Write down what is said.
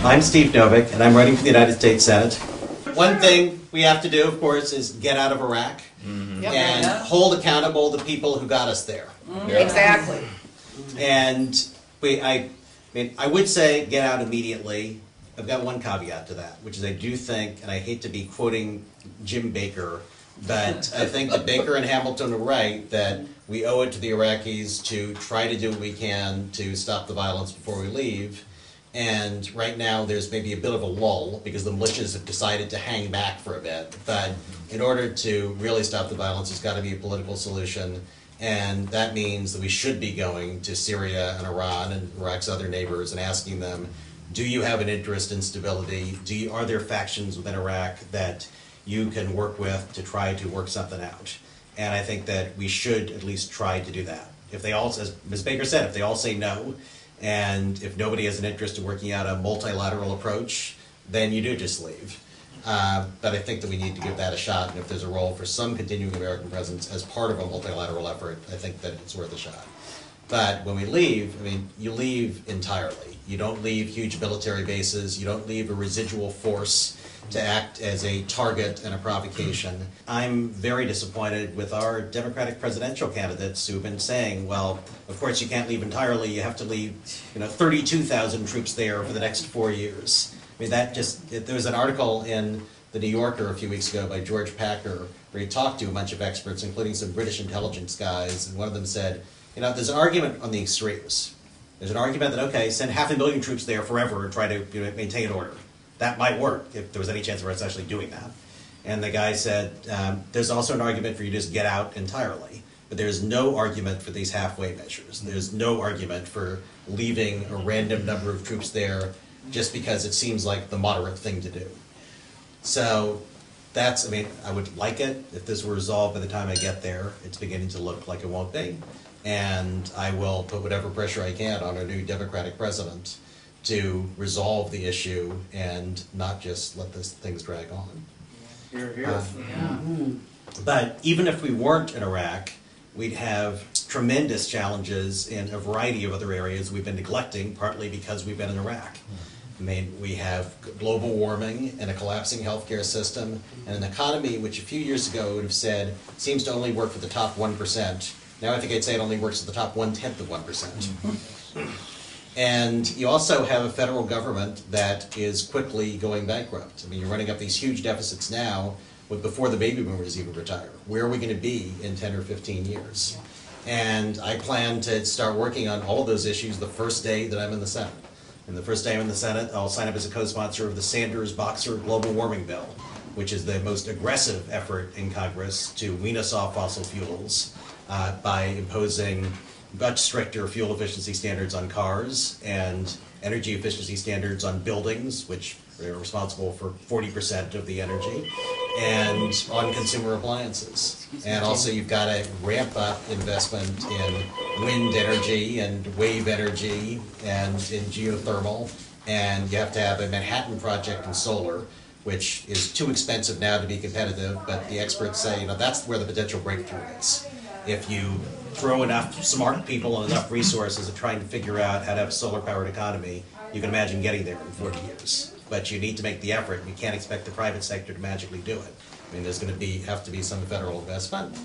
I'm Steve Novick, and I'm running for the United States Senate. One thing we have to do, of course, is get out of Iraq and hold accountable the people who got us there. Exactly. And I would say get out immediately. I've got one caveat to that, which is I do think, and I hate to be quoting Jim Baker, but I think that Baker and Hamilton are right that we owe it to the Iraqis to try to do what we can to stop the violence before we leave. And right now there's maybe a bit of a lull because the militias have decided to hang back for a bit. But in order to really stop the violence, there's got to be a political solution. And that means that we should be going to Syria and Iran and Iraq's other neighbors and asking them, do you have an interest in stability? Are there factions within Iraq that you can work with to try to work something out? And I think that we should at least try to do that. If they all, as Ms. Baker said, if they all say no, and if nobody has an interest in working out a multilateral approach, then you do just leave. But I think that we need to give that a shot, and if there's a role for some continuing American presence as part of a multilateral effort, I think that it's worth a shot. But when we leave, I mean, you leave entirely. You don't leave huge military bases. You don't leave a residual force to act as a target and a provocation. I'm very disappointed with our Democratic presidential candidates who've been saying, well, of course you can't leave entirely. You have to leave, 32,000 troops there for the next 4 years. I mean, there was an article in the New Yorker a few weeks ago by George Packer where he talked to a bunch of experts, including some British intelligence guys, and one of them said, there's an argument on the extremes. There's an argument that, okay, send 500,000 troops there forever and try to maintain order. That might work if there was any chance of us actually doing that. And the guy said, there's also an argument for you to just get out entirely. But there's no argument for these halfway measures. There's no argument for leaving a random number of troops there just because it seems like the moderate thing to do. So I would like it if this were resolved by the time I get there. It's beginning to look like it won't be. And I will put whatever pressure I can on our new Democratic president to resolve the issue and not just let things drag on. Here, here. But even if we weren't in Iraq, we'd have tremendous challenges in a variety of other areas we've been neglecting, partly because we've been in Iraq. I mean, we have global warming and a collapsing healthcare system and an economy which a few years ago would have said seems to only work for the top 1%. Now I think I'd say it only works for the top 1/10 of 1%. And you also have a federal government that is quickly going bankrupt. I mean, you're running up these huge deficits now before the baby boomers even retire. Where are we going to be in 10 or 15 years? And I plan to start working on all of those issues the first day that I'm in the Senate. And the first day I'm in the Senate, I'll sign up as a co-sponsor of the Sanders-Boxer global warming bill, which is the most aggressive effort in Congress to wean us off fossil fuels by imposing much stricter fuel efficiency standards on cars and energy efficiency standards on buildings, which are responsible for 40% of the energy, and on consumer appliances. And also you've got to ramp up investment in wind energy and wave energy and in geothermal, and you have to have a Manhattan project in solar, which is too expensive now to be competitive, but the experts say that's where the potential breakthrough is. If you throw enough smart people and enough resources at trying to figure out how to have a solar-powered economy, you can imagine getting there in 40 years. But you need to make the effort. You can't expect the private sector to magically do it. I mean, there's going to have to be some federal investment.